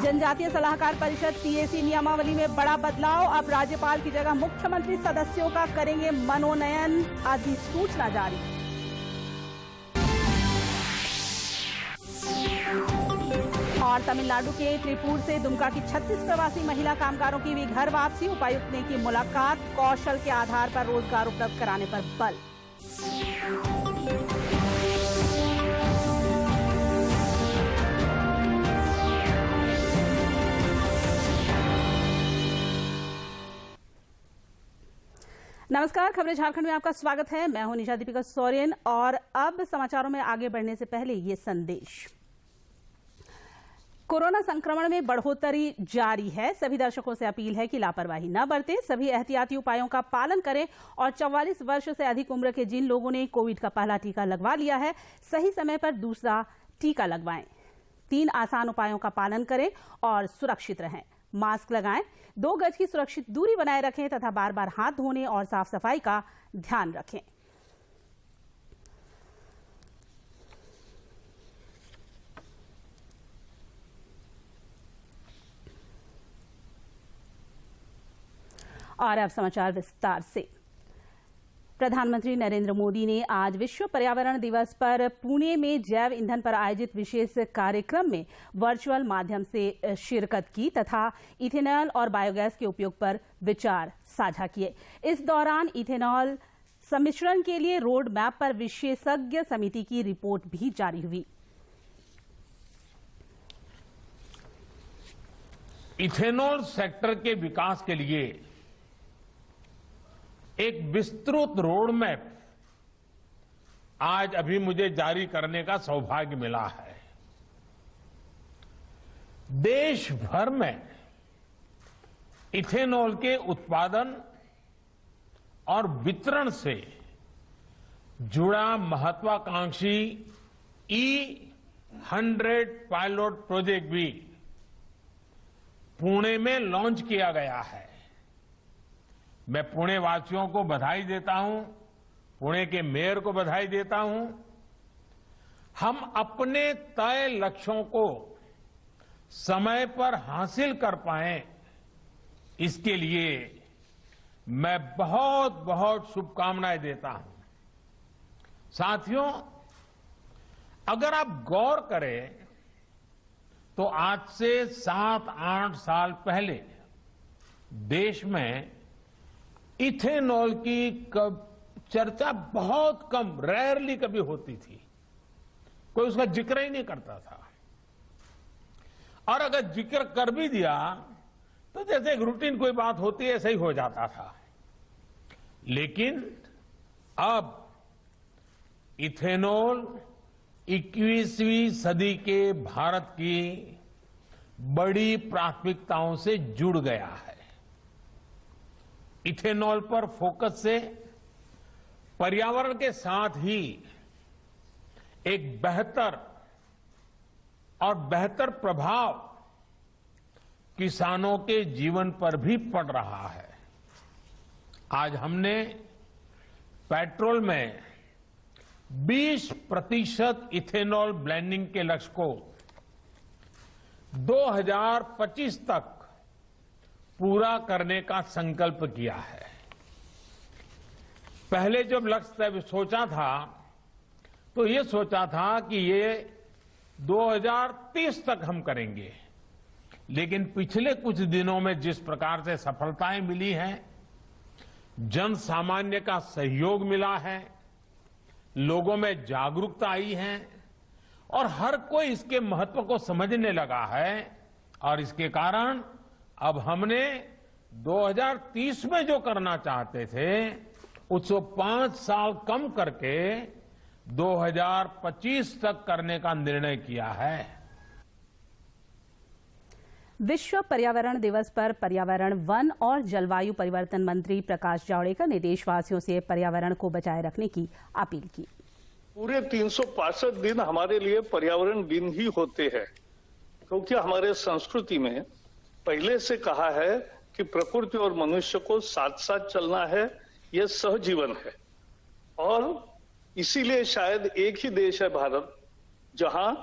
जनजातीय सलाहकार परिषद पीएसी नियमावली में बड़ा बदलाव। अब राज्यपाल की जगह मुख्यमंत्री सदस्यों का करेंगे मनोनयन, अधिसूचना जारी। और तमिलनाडु के त्रिपुर से दुमका की 36 प्रवासी महिला कामगारों की भी घर वापसी। उपायुक्त ने की मुलाकात, कौशल के आधार पर रोजगार उपलब्ध कराने पर बल। नमस्कार, खबरें झारखंड में आपका स्वागत है। मैं हूं निशा दीपिका सोरेन और अब समाचारों में आगे बढ़ने से पहले ये संदेश। कोरोना संक्रमण में बढ़ोतरी जारी है। सभी दर्शकों से अपील है कि लापरवाही न बरतें, सभी एहतियाती उपायों का पालन करें और 44 वर्ष से अधिक उम्र के जिन लोगों ने कोविड का पहला टीका लगवा लिया है, सही समय पर दूसरा टीका लगवाएं। 3 आसान उपायों का पालन करें और सुरक्षित रहें। मास्क लगाएं, 2 गज की सुरक्षित दूरी बनाए रखें तथा बार बार हाथ धोने और साफ सफाई का ध्यान रखें। और अब समाचार विस्तार से। प्रधानमंत्री नरेंद्र मोदी ने आज विश्व पर्यावरण दिवस पर पुणे में जैव ईंधन पर आयोजित विशेष कार्यक्रम में वर्चुअल माध्यम से शिरकत की तथा इथेनॉल और बायोगैस के उपयोग पर विचार साझा किए। इस दौरान इथेनॉल सम्मिश्रण के लिए रोड मैप पर विशेषज्ञ समिति की रिपोर्ट भी जारी हुई। इथेनॉल सेक्टर के विकास के लिए एक विस्तृत रोड मैप आज अभी मुझे जारी करने का सौभाग्य मिला है। देश भर में इथेनॉल के उत्पादन और वितरण से जुड़ा महत्वाकांक्षी E100 पायलट प्रोजेक्ट भी पुणे में लॉन्च किया गया है। मैं पुणे वासियों को बधाई देता हूं, पुणे के मेयर को बधाई देता हूं। हम अपने तय लक्ष्यों को समय पर हासिल कर पाएं, इसके लिए मैं बहुत बहुत शुभकामनाएं देता हूं। साथियों, अगर आप गौर करें तो आज से 7-8 साल पहले देश में इथेनॉल की चर्चा बहुत कम, रेयरली कभी होती थी। कोई उसका जिक्र ही नहीं करता था और अगर जिक्र कर भी दिया तो जैसे एक रूटीन कोई बात होती है ऐसा ही हो जाता था। लेकिन अब इथेनॉल 21वीं सदी के भारत की बड़ी प्राथमिकताओं से जुड़ गया है। इथेनॉल पर फोकस से पर्यावरण के साथ ही एक बेहतर प्रभाव किसानों के जीवन पर भी पड़ रहा है। आज हमने पेट्रोल में 20% इथेनॉल ब्लेंडिंग के लक्ष्य को 2025 तक पूरा करने का संकल्प किया है। पहले जब लक्ष्य सोचा था तो ये सोचा था कि ये 2030 तक हम करेंगे, लेकिन पिछले कुछ दिनों में जिस प्रकार से सफलताएं मिली हैं, जन सामान्य का सहयोग मिला है, लोगों में जागरूकता आई है और हर कोई इसके महत्व को समझने लगा है और इसके कारण अब हमने 2030 में जो करना चाहते थे उसको 5 साल कम करके 2025 तक करने का निर्णय किया है। विश्व पर्यावरण दिवस पर पर्यावरण, वन और जलवायु परिवर्तन मंत्री प्रकाश जावड़ेकर ने देशवासियों से पर्यावरण को बचाए रखने की अपील की। पूरे 365 दिन हमारे लिए पर्यावरण दिन ही होते हैं, क्योंकि हमारे संस्कृति में पहले से कहा है कि प्रकृति और मनुष्य को साथ साथ चलना है, यह सहजीवन है। और इसीलिए शायद एक ही देश है भारत, जहां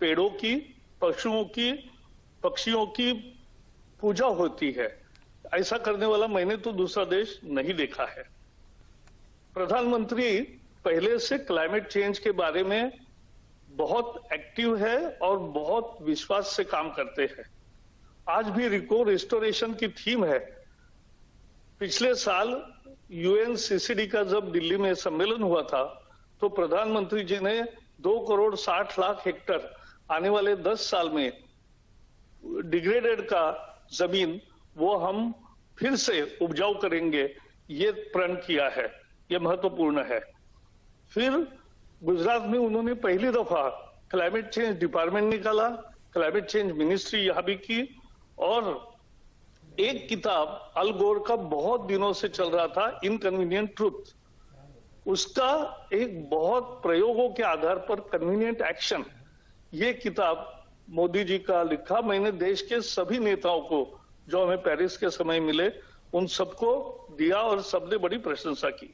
पेड़ों की, पशुओं की, पक्षियों की पूजा होती है। ऐसा करने वाला मैंने तो दूसरा देश नहीं देखा है। प्रधानमंत्री पहले से क्लाइमेट चेंज के बारे में बहुत एक्टिव है और बहुत विश्वास से काम करते हैं। आज भी रिको रिस्टोरेशन की थीम है। पिछले साल UNCCD का जब दिल्ली में सम्मेलन हुआ था तो प्रधानमंत्री जी ने 2,60,00,000 हेक्टेयर आने वाले 10 साल में डिग्रेडेड का जमीन वो हम फिर से उपजाऊ करेंगे, ये प्रण किया है। ये महत्वपूर्ण है। फिर गुजरात में उन्होंने पहली दफा क्लाइमेट चेंज डिपार्टमेंट निकाला, क्लाइमेट चेंज मिनिस्ट्री यहां भी की, और एक किताब अल गोर का बहुत दिनों से चल रहा था, इनकन्वीनियंट ट्रूथ, उसका एक बहुत प्रयोगों के आधार पर कन्वीनियंट एक्शन, ये किताब मोदी जी का लिखा मैंने देश के सभी नेताओं को जो हमें पेरिस के समय मिले उन सबको दिया और सबने बड़ी प्रशंसा की।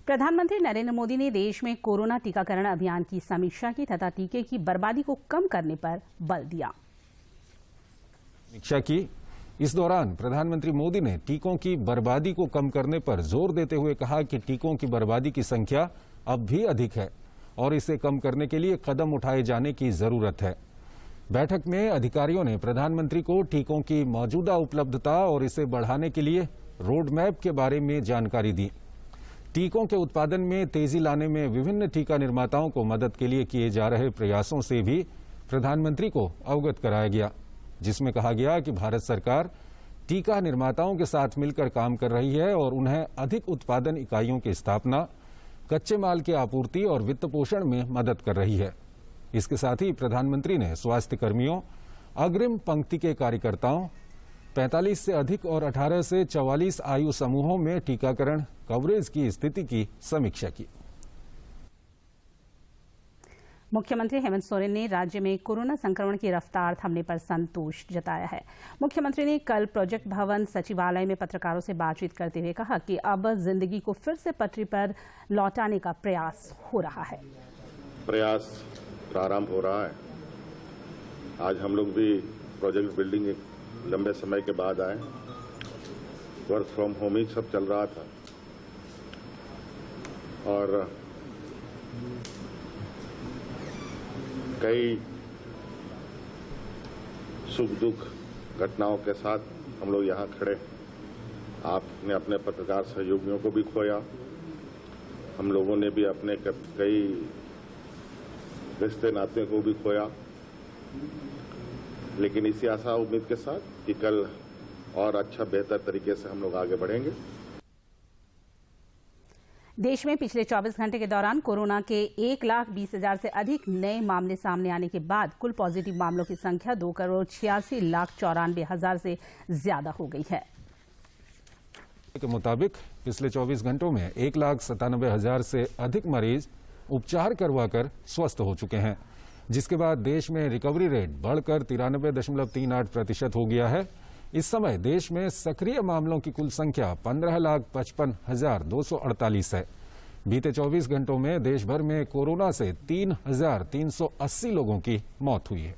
प्रधानमंत्री नरेंद्र मोदी ने देश में कोरोना टीकाकरण अभियान की समीक्षा की तथा टीके की बर्बादी को कम करने पर बल दिया। समीक्षा की। इस दौरान प्रधानमंत्री मोदी ने टीकों की बर्बादी को कम करने पर जोर देते हुए कहा कि टीकों की बर्बादी की संख्या अब भी अधिक है और इसे कम करने के लिए कदम उठाए जाने की जरूरत है। बैठक में अधिकारियों ने प्रधानमंत्री को टीकों की मौजूदा उपलब्धता और इसे बढ़ाने के लिए रोड मैप के बारे में जानकारी दी। टीकों के उत्पादन में तेजी लाने में विभिन्न टीका निर्माताओं को मदद के लिए किए जा रहे प्रयासों से भी प्रधानमंत्री को अवगत कराया गया, जिसमें कहा गया कि भारत सरकार टीका निर्माताओं के साथ मिलकर काम कर रही है और उन्हें अधिक उत्पादन इकाइयों की स्थापना, कच्चे माल की आपूर्ति और वित्त पोषण में मदद कर रही है। इसके साथ ही प्रधानमंत्री ने स्वास्थ्य कर्मियों, अग्रिम पंक्ति के कार्यकर्ताओं, 45 से अधिक और 18 से 44 आयु समूहों में टीकाकरण कवरेज की स्थिति की समीक्षा की। मुख्यमंत्री हेमंत सोरेन ने राज्य में कोरोना संक्रमण की रफ्तार थमने पर संतोष जताया है। मुख्यमंत्री ने कल प्रोजेक्ट भवन सचिवालय में पत्रकारों से बातचीत करते हुए कहा कि अब जिंदगी को फिर से पटरी पर लौटाने का प्रयास हो रहा है। प्रयास प्रारंभ हो रहा है। आज हम लोग भी प्रोजेक्ट बिल्डिंग एक लंबे समय के बाद आए। वर्क फ्रॉम होम ही सब चल रहा था और कई सुख दुख घटनाओं के साथ हम लोग यहाँ खड़े। आपने अपने पत्रकार सहयोगियों को भी खोया, हम लोगों ने भी अपने कई रिश्ते नाते को भी खोया, लेकिन इसी आशा उम्मीद के साथ कि कल और अच्छा बेहतर तरीके से हम लोग आगे बढ़ेंगे। देश में पिछले 24 घंटे के दौरान कोरोना के 1,20,000 से अधिक नए मामले सामने आने के बाद कुल पॉजिटिव मामलों की संख्या 2,86,94,000 से ज्यादा हो गई है। के मुताबिक पिछले 24 घंटों में 1,97,000 से अधिक मरीज उपचार करवाकर स्वस्थ हो चुके हैं, जिसके बाद देश में रिकवरी रेट बढ़कर 93.38% हो गया है। इस समय देश में सक्रिय मामलों की कुल संख्या 15,55,248 है। बीते 24 घंटों में देश भर में कोरोना से 3,380 लोगों की मौत हुई है।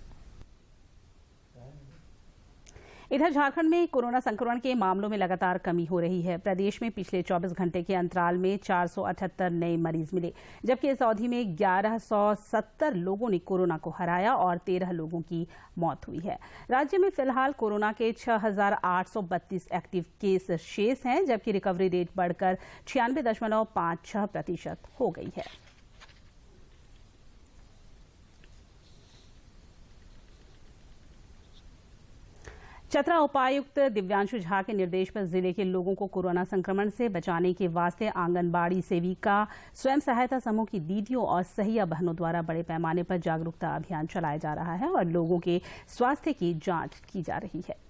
इधर झारखंड में कोरोना संक्रमण के मामलों में लगातार कमी हो रही है। प्रदेश में पिछले 24 घंटे के अंतराल में 478 नए मरीज मिले, जबकि इस अवधि में 1170 लोगों ने कोरोना को हराया और 13 लोगों की मौत हुई है। राज्य में फिलहाल कोरोना के 6,832 एक्टिव केस शेष हैं, जबकि रिकवरी रेट बढ़कर 96.56% हो गई है। चतरा उपायुक्त दिव्यांशु झा के निर्देश पर जिले के लोगों को कोरोना संक्रमण से बचाने के वास्ते आंगनबाड़ी सेविका, स्वयं सहायता समूह की दीदियों और सहिया बहनों द्वारा बड़े पैमाने पर जागरूकता अभियान चलाया जा रहा है और लोगों के स्वास्थ्य की जांच की जा रही है।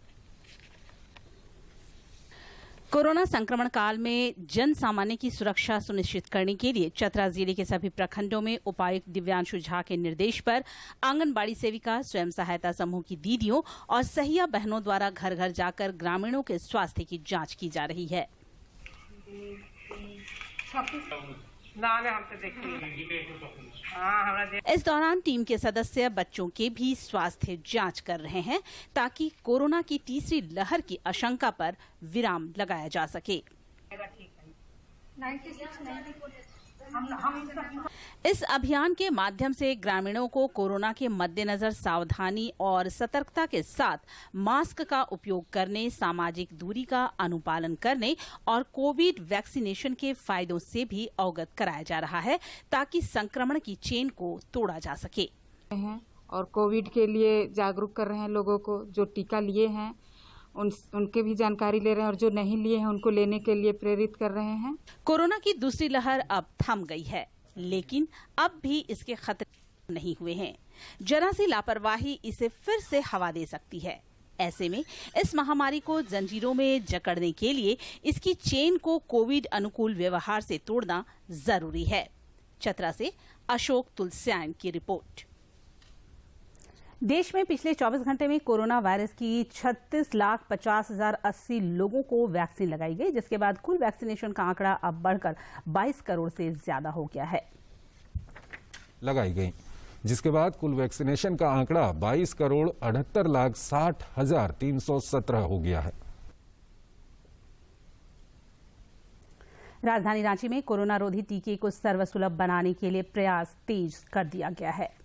कोरोना संक्रमण काल में जन सामान्य की सुरक्षा सुनिश्चित करने के लिए चतरा जिले के सभी प्रखंडों में उपायुक्त दिव्यांशु झा के निर्देश पर आंगनबाड़ी सेविका, स्वयं सहायता समूह की दीदियों और सहिया बहनों द्वारा घर घर जाकर ग्रामीणों के स्वास्थ्य की जांच की जा रही है। इस दौरान टीम के सदस्य बच्चों के भी स्वास्थ्य जांच कर रहे हैं ताकि कोरोना की तीसरी लहर की आशंका पर विराम लगाया जा सके। इस अभियान के माध्यम से ग्रामीणों को कोरोना के मद्देनजर सावधानी और सतर्कता के साथ मास्क का उपयोग करने, सामाजिक दूरी का अनुपालन करने और कोविड वैक्सीनेशन के फायदों से भी अवगत कराया जा रहा है ताकि संक्रमण की चेन को तोड़ा जा सके। और कोविड के लिए जागरूक कर रहे हैं लोगों को, जो टीका लिए हैं उनके भी जानकारी ले रहे हैं और जो नहीं लिए हैं उनको लेने के लिए प्रेरित कर रहे हैं। कोरोना की दूसरी लहर अब थम गई है, लेकिन अब भी इसके खतरे नहीं हुए हैं। जरा सी लापरवाही इसे फिर से हवा दे सकती है। ऐसे में इस महामारी को जंजीरों में जकड़ने के लिए इसकी चेन को कोविड अनुकूल व्यवहार से तोड़ना जरूरी है। चतरा से अशोक तुलस्यान की रिपोर्ट। देश में पिछले 24 घंटे में कोरोना वायरस की 36,50,080 लोगों को वैक्सीन लगाई गई, जिसके बाद कुल वैक्सीनेशन का आंकड़ा अब बढ़कर 22 करोड़ से ज्यादा हो गया है। लगाई गई, जिसके बाद कुल वैक्सीनेशन का आंकड़ा 22,68,60,317 हो गया है। राजधानी रांची में कोरोना रोधी टीके को सर्वसुलभ बनाने के लिए प्रयास तेज कर दिया गया है।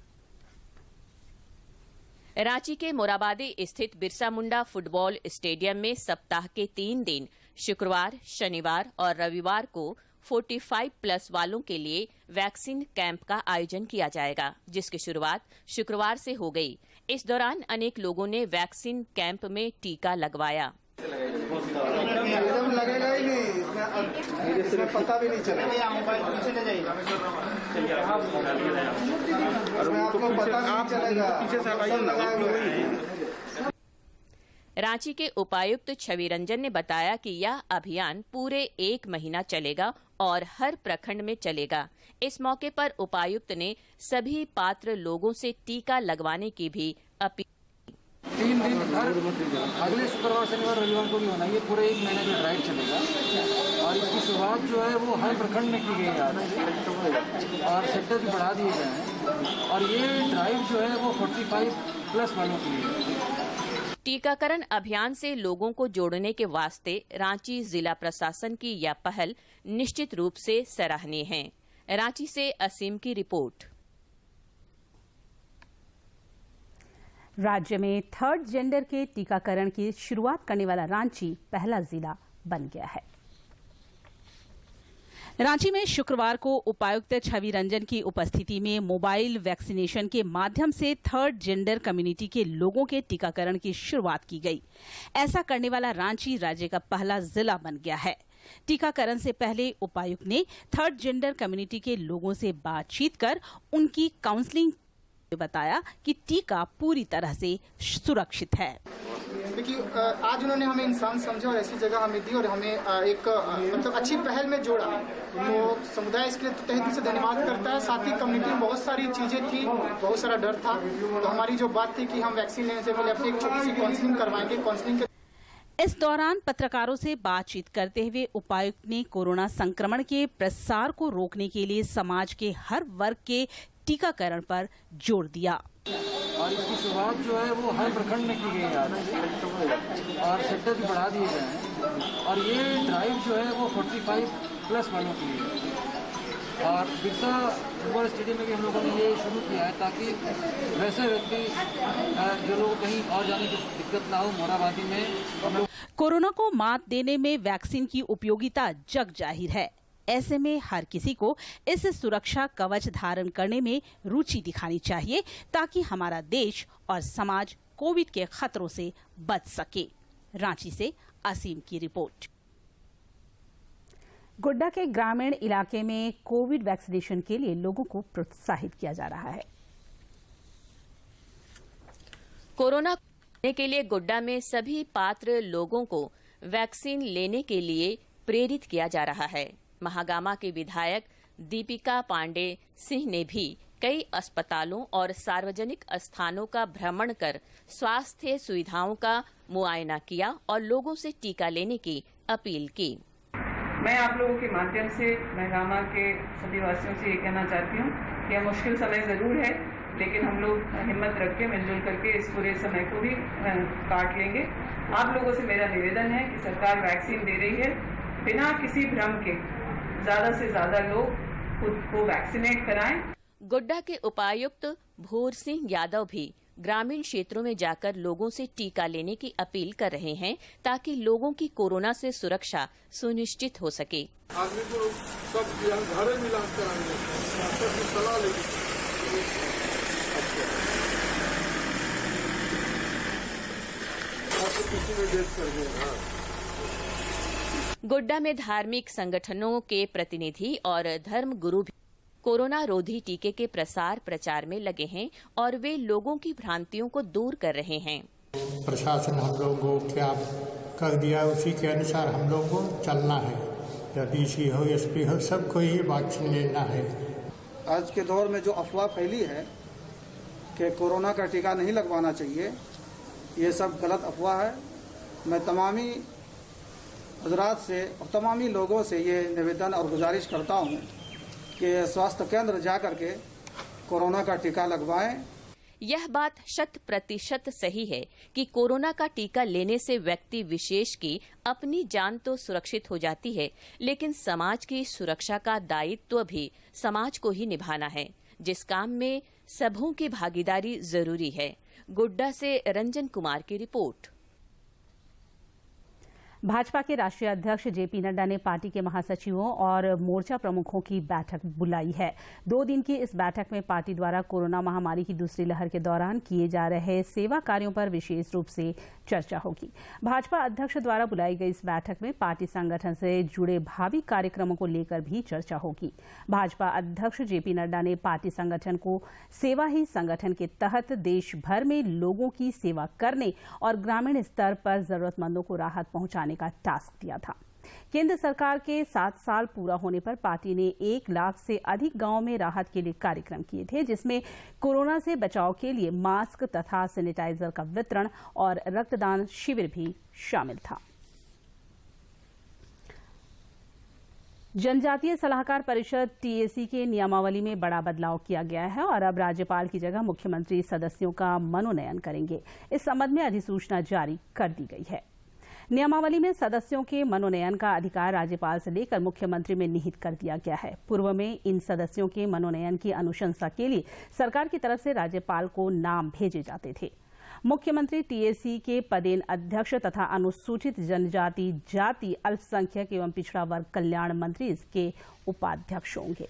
रांची के मोराबादी स्थित बिरसा मुंडा फुटबॉल स्टेडियम में सप्ताह के 3 दिन शुक्रवार, शनिवार और रविवार को 45+ वालों के लिए वैक्सीन कैंप का आयोजन किया जाएगा, जिसकी शुरुआत शुक्रवार से हो गई। इस दौरान अनेक लोगों ने वैक्सीन कैंप में टीका लगवाया। लगेगा ही नहीं, इसमें पता भी नहीं चलेगा। आपको पता नहीं चलेगा। रांची के उपायुक्त छवि रंजन ने बताया कि यह अभियान पूरे 1 महीना चलेगा और हर प्रखंड में चलेगा। इस मौके पर उपायुक्त ने सभी पात्र लोगों से टीका लगवाने की भी अपील। 3 दिन हर अगले शुक्रवार, शनिवार, रविवार को भी होना। ये पूरे 1 महीने का ड्राइव चलेगा और इसकी शुरुआत जो है वो हर प्रखंड में की गई है और सेक्टर भी बढ़ा दिए गए हैं और ये ड्राइव जो है वो 45+ वालों के लिए। टीकाकरण अभियान से लोगों को जोड़ने के वास्ते रांची जिला प्रशासन की यह पहल निश्चित रूप से सराहनीय है। रांची से असीम की रिपोर्ट। राज्य में 3rd जेंडर के टीकाकरण की शुरुआत करने वाला रांची पहला जिला बन गया है। रांची में शुक्रवार को उपायुक्त छवि रंजन की उपस्थिति में मोबाइल वैक्सीनेशन के माध्यम से 3rd जेंडर कम्युनिटी के लोगों के टीकाकरण की शुरुआत की गई। ऐसा करने वाला रांची राज्य का पहला जिला बन गया है। टीकाकरण से पहले उपायुक्त ने 3rd जेंडर कम्युनिटी के लोगों से बातचीत कर उनकी काउंसलिंग बताया कि टीका पूरी तरह से सुरक्षित है। देखिए, आज उन्होंने हमें इंसान समझा और ऐसी जगह हमें दी और हमें एक मतलब अच्छी पहल में जोड़ा। तो समुदाय इसके लिए तहे दिल से धन्यवाद करता है। साथ ही कम्युनिटी में बहुत सारी चीजें थी, बहुत सारा डर था। तो हमारी जो बात थी कि हम वैक्सीन लेने से पहले अपनी एक छोटी सी काउंसलिंग करवाएंगे। काउंसलिंग के इस दौरान पत्रकारों से बातचीत करते हुए उपायुक्त ने कोरोना संक्रमण के प्रसार को रोकने के लिए समाज के हर वर्ग के टीकाकरण पर जोर दिया और इसकी शुरुआत जो है वो हर प्रखंड में की गई है और सेक्टर भी बढ़ा दिए गए हैं और ये ड्राइव जो है वो 45+ वालों के लिए और बिरसा फुटबॉल स्टेडियम में भी हम लोगों ने ये शुरू किया है ताकि वैसे व्यक्ति जो लोग कहीं और जाने की दिक्कत ना हो। मोराबादी में कोरोना को मात देने में वैक्सीन की उपयोगिता जग जाहिर है। ऐसे में हर किसी को इस सुरक्षा कवच धारण करने में रुचि दिखानी चाहिए ताकि हमारा देश और समाज कोविड के खतरों से बच सके। रांची से असीम की रिपोर्ट। गोड्डा के ग्रामीण इलाके में कोविड वैक्सीनेशन के लिए लोगों को प्रोत्साहित किया जा रहा है। कोरोना के लिए गोड्डा में सभी पात्र लोगों को वैक्सीन लेने के लिए प्रेरित किया जा रहा है। महागामा के विधायक दीपिका पांडे सिंह ने भी कई अस्पतालों और सार्वजनिक स्थानों का भ्रमण कर स्वास्थ्य सुविधाओं का मुआयना किया और लोगों से टीका लेने की अपील की। मैं आप लोगों के माध्यम से महगामा के सभी वासियों से ये कहना चाहती हूँ कि यह मुश्किल समय ज़रूर है, लेकिन हम लोग हिम्मत रख के मिलजुल करके इस पूरे समय को भी काट लेंगे। आप लोगों से मेरा निवेदन है कि सरकार वैक्सीन दे रही है, बिना किसी भ्रम के ज़्यादा से ज़्यादा लोग खुद को वैक्सीनेट कराएं। गोड्डा के उपायुक्त भोर सिंह यादव भी ग्रामीण क्षेत्रों में जाकर लोगों से टीका लेने की अपील कर रहे हैं ताकि लोगों की कोरोना से सुरक्षा सुनिश्चित हो सके। आदमी को सब घर में इलाज कराने डॉक्टर की सलाह लेगी। गोड्डा में धार्मिक संगठनों के प्रतिनिधि और धर्म गुरु भी कोरोना रोधी टीके के प्रसार प्रचार में लगे हैं और वे लोगों की भ्रांतियों को दूर कर रहे हैं। प्रशासन हम लोगों को क्या कर दिया, उसी के अनुसार हम लोगों को चलना है। या डीसी हो, एसपी हो, सबको ही वैक्सीन लेना है। आज के दौर में जो अफवाह फैली है कि कोरोना का टीका नहीं लगवाना चाहिए, ये सब गलत अफवाह है। मैं तमामी हजरात से और तमामी लोगों से ये निवेदन और गुजारिश करता हूँ कि स्वास्थ्य केंद्र जाकर के कोरोना का टीका लगवाएं। यह बात 100% सही है कि कोरोना का टीका लेने से व्यक्ति विशेष की अपनी जान तो सुरक्षित हो जाती है, लेकिन समाज की सुरक्षा का दायित्व भी समाज को ही निभाना है, जिस काम में सबों की भागीदारी जरूरी है। गोड्डा से रंजन कुमार की रिपोर्ट। भाजपा के राष्ट्रीय अध्यक्ष जेपी नड्डा ने पार्टी के महासचिवों और मोर्चा प्रमुखों की बैठक बुलाई है। 2 दिन की इस बैठक में पार्टी द्वारा कोरोना महामारी की दूसरी लहर के दौरान किए जा रहे सेवा कार्यों पर विशेष रूप से चर्चा होगी। भाजपा अध्यक्ष द्वारा बुलाई गई इस बैठक में पार्टी संगठन से जुड़े भावी कार्यक्रमों को लेकर भी चर्चा होगी। भाजपा अध्यक्ष जेपी नड्डा ने पार्टी संगठन को सेवा ही संगठन के तहत देश भर में लोगों की सेवा करने और ग्रामीण स्तर पर जरूरतमंदों को राहत पहुंचाने का टास्क दिया था। केंद्र सरकार के 7 साल पूरा होने पर पार्टी ने 1 लाख से अधिक गांवों में राहत के लिए कार्यक्रम किए थे, जिसमें कोरोना से बचाव के लिए मास्क तथा सैनिटाइजर का वितरण और रक्तदान शिविर भी शामिल था। जनजातीय सलाहकार परिषद टीएसी के नियमावली में बड़ा बदलाव किया गया है और अब राज्यपाल की जगह मुख्यमंत्री सदस्यों का मनोनयन करेंगे। इस संबंध में अधिसूचना जारी कर दी गई है। नियमावली में सदस्यों के मनोनयन का अधिकार राज्यपाल से लेकर मुख्यमंत्री में निहित कर दिया गया है। पूर्व में इन सदस्यों के मनोनयन की अनुशंसा के लिए सरकार की तरफ से राज्यपाल को नाम भेजे जाते थे। मुख्यमंत्री टीएसी के पदेन अध्यक्ष तथा अनुसूचित जनजाति, जाति, अल्पसंख्यक एवं पिछड़ा वर्ग कल्याण मंत्री इसके उपाध्यक्ष होंगे।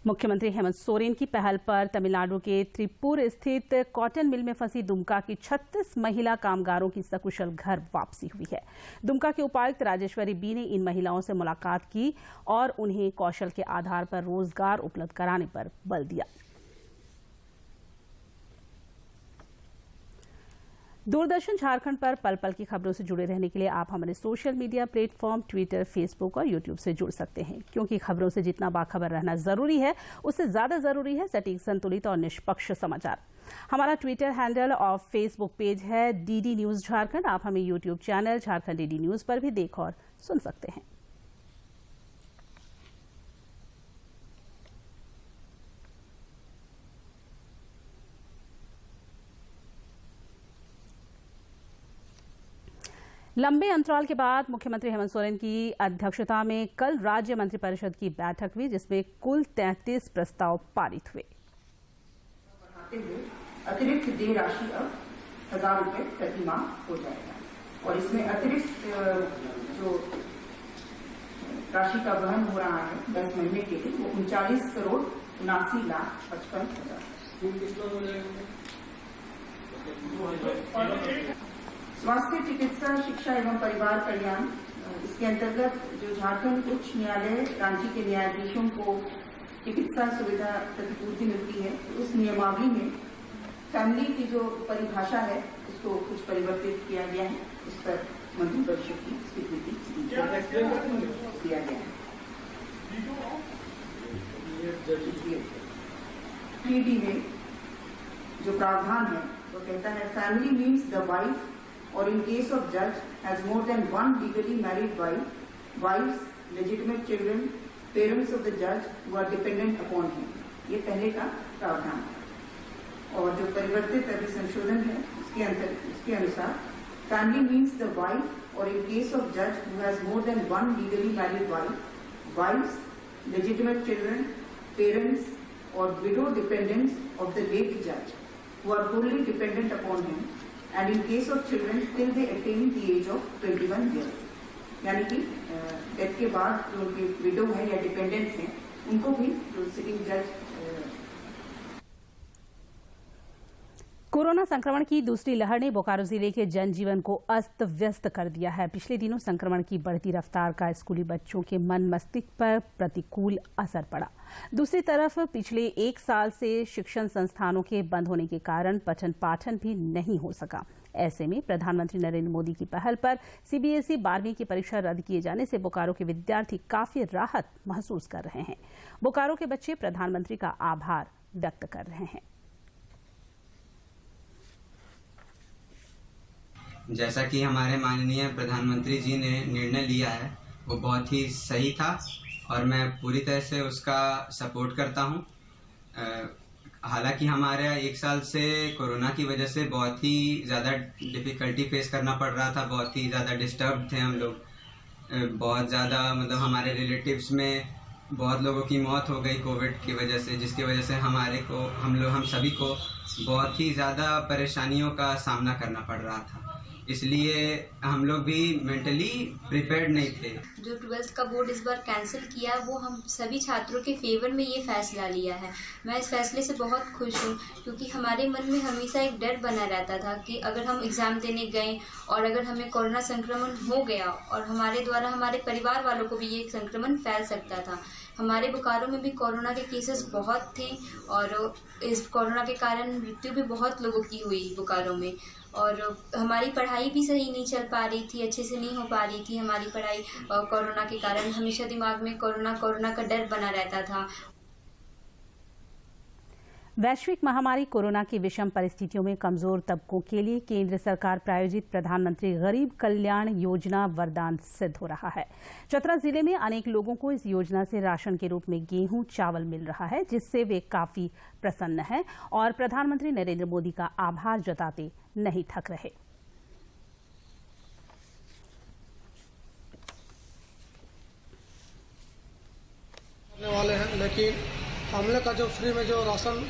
मुख्यमंत्री हेमंत सोरेन की पहल पर तमिलनाडु के त्रिपुर स्थित कॉटन मिल में फंसी दुमका की 36 महिला कामगारों की सकुशल घर वापसी हुई है। दुमका के उपायुक्त राजेश्वरी बी ने इन महिलाओं से मुलाकात की और उन्हें कौशल के आधार पर रोजगार उपलब्ध कराने पर बल दिया। दूरदर्शन झारखंड पर पल पल की खबरों से जुड़े रहने के लिए आप हमारे social media platform Twitter, Facebook और यूट्यूब से जुड़ सकते हैं, क्योंकि खबरों से जितना बाखबर रहना जरूरी है, उससे ज्यादा जरूरी है सटीक, संतुलित और निष्पक्ष समाचार। हमारा ट्विटर हैंडल और फेसबुक पेज है डीडी न्यूज झारखंड। आप हमें YouTube channel Jharkhand DD news पर भी देख और सुन सकते हैं। लंबे अंतराल के बाद मुख्यमंत्री हेमंत सोरेन की अध्यक्षता में कल राज्य मंत्रिपरिषद की बैठक हुई, जिसमें कुल 33 प्रस्ताव पारित हुए। अतिरिक्त देय राशि अब 1000 रुपए प्रति माह हो जाएगा और इसमें अतिरिक्त जो राशि का वहन हो रहा है 10 महीने के लिए वो 39,79,55,000। स्वास्थ्य, चिकित्सा, शिक्षा एवं परिवार कल्याण, इसके अंतर्गत जो झारखंड उच्च न्यायालय रांची के न्यायाधीशों को चिकित्सा सुविधा प्रतिपूर्ति मिलती है, तो उस नियमावली में फैमिली की जो परिभाषा है उसको कुछ परिवर्तित किया गया है। उस पर मंत्रिपरिषद की स्वीकृति दिया गया है। 3D में जो प्रावधान है वो कहता है family means the wife or in case of judge has more than one legally married wife, wives, legitimate children, parents of the judge who are dependent upon him. ये पहले का प्रावधान है। और जो परिवर्तित अभी संशोधन है उसके अनुसार फैमिली मीन्स द वाइफ और इन केस ऑफ जज who has more than one legally married wife, wifes, legitimate children, parents or widow dependents of the late judge who are wholly dependent upon him, and in case of children till they attain the age of 21 years. यानी कि death के बाद जो उनके window है या dependents हैं उनको भी जो सिटिंग जज। कोरोना संक्रमण की दूसरी लहर ने बोकारो जिले के जनजीवन को अस्त व्यस्त कर दिया है। पिछले दिनों संक्रमण की बढ़ती रफ्तार का स्कूली बच्चों के मन मस्तिष्क पर प्रतिकूल असर पड़ा। दूसरी तरफ पिछले 1 साल से शिक्षण संस्थानों के बंद होने के कारण पठन पाठन भी नहीं हो सका। ऐसे में प्रधानमंत्री नरेंद्र मोदी की पहल पर सीबीएसई 12वीं की परीक्षा रद्द किए जाने से बोकारो के विद्यार्थी काफी राहत महसूस कर रहे हैं। बोकारो के बच्चे प्रधानमंत्री का आभार व्यक्त कर रहे हैं। जैसा कि हमारे माननीय प्रधानमंत्री जी ने निर्णय लिया है वो बहुत ही सही था और मैं पूरी तरह से उसका सपोर्ट करता हूं। हालांकि हमारे 1 साल से कोरोना की वजह से बहुत ही ज़्यादा डिफिकल्टी फेस करना पड़ रहा था, बहुत ही ज़्यादा डिस्टर्ब थे हम लोग। बहुत ज़्यादा मतलब हमारे रिलेटिव्स में बहुत लोगों की मौत हो गई कोविड की वजह से, जिसकी वजह से हम सभी को बहुत ही ज़्यादा परेशानियों का सामना करना पड़ रहा था। इसलिए हम लोग भी मेंटली प्रिपेयर्ड नहीं थे। जो 12th का बोर्ड इस बार कैंसिल किया वो हम सभी छात्रों के फेवर में ये फैसला लिया है। मैं इस फैसले से बहुत खुश हूँ क्योंकि हमारे मन में हमेशा एक डर बना रहता था कि अगर हम एग्ज़ाम देने गए और अगर हमें कोरोना संक्रमण हो गया और हमारे द्वारा हमारे परिवार वालों को भी ये संक्रमण फैल सकता था। हमारे बोकारो में भी कोरोना के केसेस बहुत थे और इस कोरोना के कारण मृत्यु भी बहुत लोगों की हुई बोकारो में और हमारी पढ़ाई भी सही नहीं चल पा रही थी, अच्छे से नहीं हो पा रही थी हमारी पढ़ाई कोरोना के कारण। हमेशा दिमाग में कोरोना का डर बना रहता था। वैश्विक महामारी कोरोना की विषम परिस्थितियों में कमजोर तबकों के लिए केंद्र सरकार प्रायोजित प्रधानमंत्री गरीब कल्याण योजना वरदान सिद्ध हो रहा है। चतरा जिले में अनेक लोगों को इस योजना से राशन के रूप में गेहूं, चावल मिल रहा है, जिससे वे काफी प्रसन्न हैं और प्रधानमंत्री नरेंद्र मोदी का आभार जताते नहीं थक रहे। वाले हैं, लेकिन हम लोग का जो फ्री में जो राशन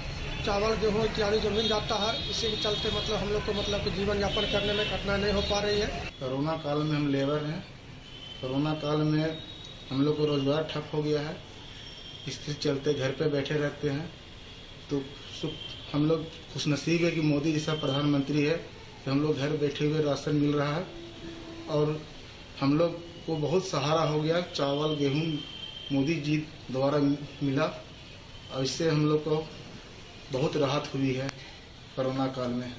चावल गेहूँ इत्यादि जो मिल जाता है, इसी के चलते मतलब हम लोग को मतलब जीवन यापन करने में कठिनाई नहीं हो पा रही है। कोरोना काल में हम लेबर हैं, कोरोना काल में हम लोग को रोजगार ठप हो गया है, इसके चलते घर पे बैठे रहते हैं। तो हम लोग खुशनसीब है कि मोदी जैसा प्रधानमंत्री है कि हम लोग घर बैठे हुए राशन मिल रहा है और हम लोग को बहुत सहारा हो गया। चावल गेहूँ मोदी जी द्वारा मिला और इससे हम लोग को बहुत राहत हुई है कोरोना काल में।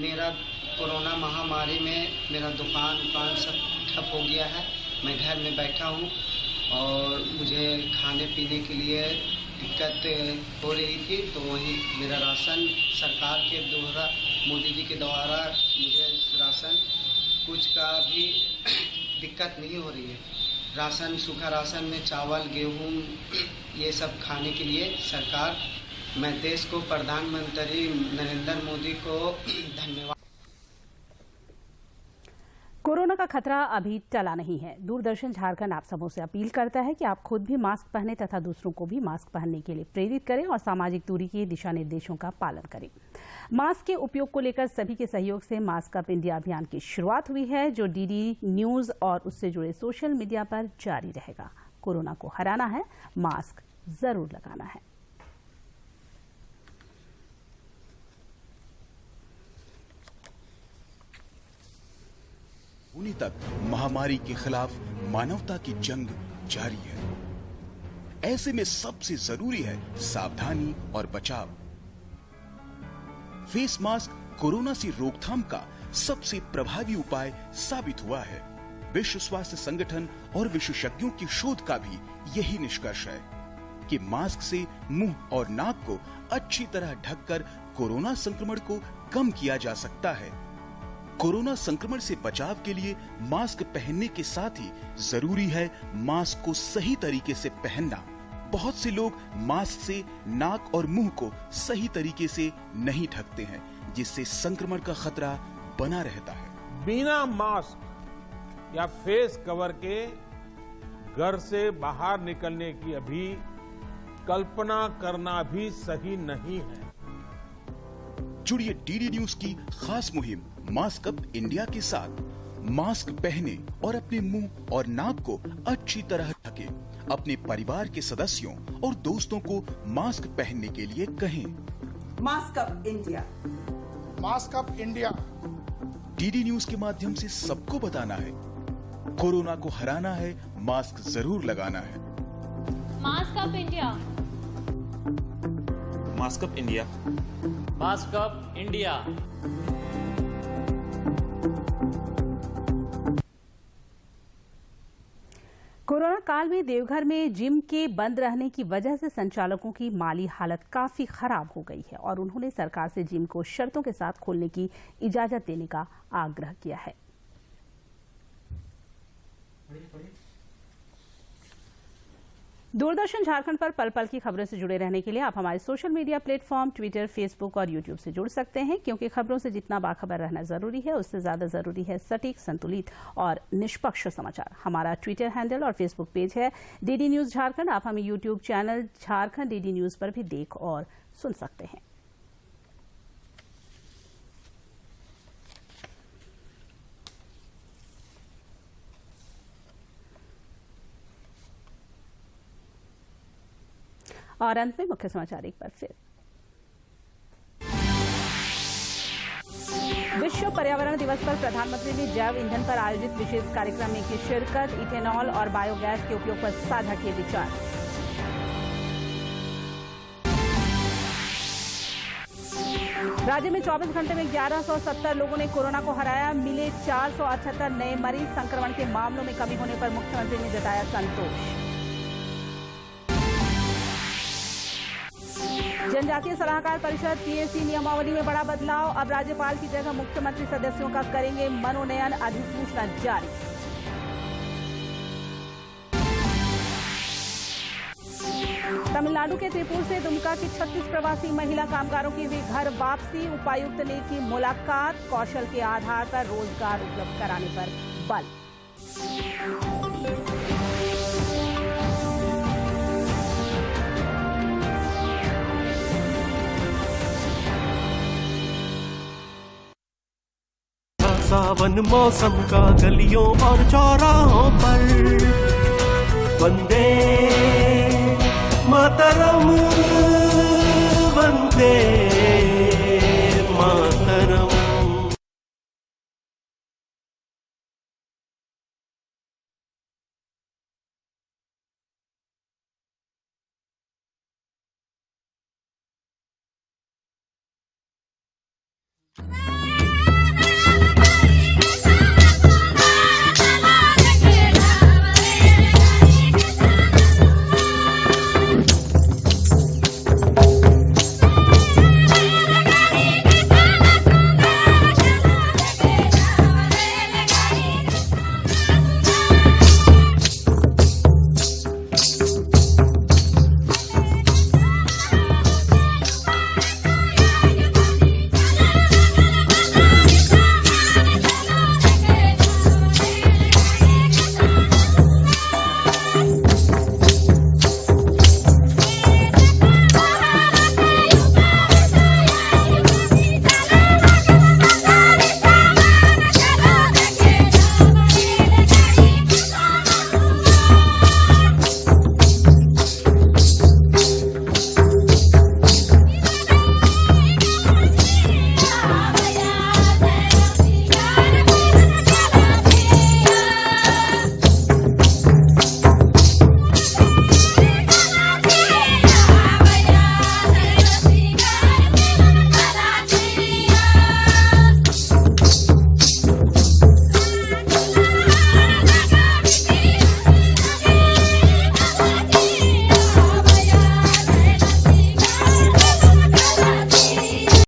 मेरा कोरोना महामारी में मेरा दुकान सब ठप हो गया है। मैं घर में बैठा हूँ और मुझे खाने पीने के लिए दिक्कत हो रही थी, तो वही मेरा राशन सरकार के द्वारा मोदी जी के द्वारा मुझे राशन कुछ का भी दिक्कत नहीं हो रही है। राशन सूखा राशन में चावल गेहूँ ये सब खाने के लिए सरकार, मैं देश को प्रधानमंत्री नरेंद्र मोदी को धन्यवाद। कोरोना का खतरा अभी टला नहीं है। दूरदर्शन झारखंड आप सबों से अपील करता है कि आप खुद भी मास्क पहने तथा दूसरों को भी मास्क पहनने के लिए प्रेरित करें और सामाजिक दूरी के दिशा निर्देशों का पालन करें। मास्क के उपयोग को लेकर सभी के सहयोग से मास्क अप इंडिया अभियान की शुरुआत हुई है, जो डीडी न्यूज और उससे जुड़े सोशल मीडिया पर जारी रहेगा। कोरोना को हराना है, मास्क जरूर लगाना है। उन्हीं तक महामारी के खिलाफ मानवता की जंग जारी है। ऐसे में सबसे जरूरी है सावधानी और बचाव। फेस मास्क कोरोना से रोकथाम का सबसे प्रभावी उपाय साबित हुआ है। विश्व स्वास्थ्य संगठन और विशेषज्ञों की शोध का भी यही निष्कर्ष है कि मास्क से मुंह और नाक को अच्छी तरह ढककर कोरोना संक्रमण को कम किया जा सकता है। कोरोना संक्रमण से बचाव के लिए मास्क पहनने के साथ ही जरूरी है मास्क को सही तरीके से पहनना। बहुत से लोग मास्क से नाक और मुंह को सही तरीके से नहीं ढकते हैं, जिससे संक्रमण का खतरा बना रहता है। बिना मास्क या फेस कवर के घर से बाहर निकलने की अभी कल्पना करना भी सही नहीं है। जुड़िए डीडी न्यूज की खास मुहिम मास्क अप इंडिया के साथ। मास्क पहने और अपने मुंह और नाक को अच्छी तरह ढके। अपने परिवार के सदस्यों और दोस्तों को मास्क पहनने के लिए कहें। Mask up India, mask up India. DD news के माध्यम से सबको बताना है, कोरोना को हराना है, मास्क जरूर लगाना है। Mask up India, mask up India, mask up India. Corona काल में देवघर में जिम के बंद रहने की वजह से संचालकों की माली हालत काफी खराब हो गई है और उन्होंने सरकार से जिम को शर्तों के साथ खोलने की इजाजत देने का आग्रह किया है। दूरदर्शन झारखंड पर पल पल की खबरों से जुड़े रहने के लिए आप हमारे social media platform Twitter, Facebook और यूट्यूब से जुड़ सकते हैं, क्योंकि खबरों से जितना बाखबर रहना जरूरी है उससे ज्यादा जरूरी है सटीक, संतुलित और निष्पक्ष समाचार। हमारा ट्विटर हैंडल और फेसबुक पेज है डीडी न्यूज झारखंड। आप हमें YouTube channel Jharkhand DD news पर भी देख और सुन सकते हैं। और अंत में मुख्य समाचार एक बार फिर। विश्व पर्यावरण दिवस पर प्रधानमंत्री ने जैव ईंधन पर आयोजित विशेष कार्यक्रम में की शिरकत। इथेनॉल और बायोगैस के उपयोग पर साझा किए विचार। राज्य में 24 घंटे में 1170 लोगों ने कोरोना को हराया। मिले 478 नए मरीज। संक्रमण के मामलों में कमी होने पर मुख्यमंत्री ने जताया संतोष। जनजातीय सलाहकार परिषद पीएसी नियमावली में बड़ा बदलाव। अब राज्यपाल की जगह मुख्यमंत्री सदस्यों का करेंगे मनोनयन। अधिसूचना जारी। तमिलनाडु के त्रिपुर से दुमका की 36 प्रवासी महिला कामगारों की हुई घर वापसी। उपायुक्त ने की मुलाकात। कौशल के आधार पर रोजगार उपलब्ध कराने पर बल। सावन मौसम का गलियों और चौराहों पर वंदे मातरम, वंदे मातरम।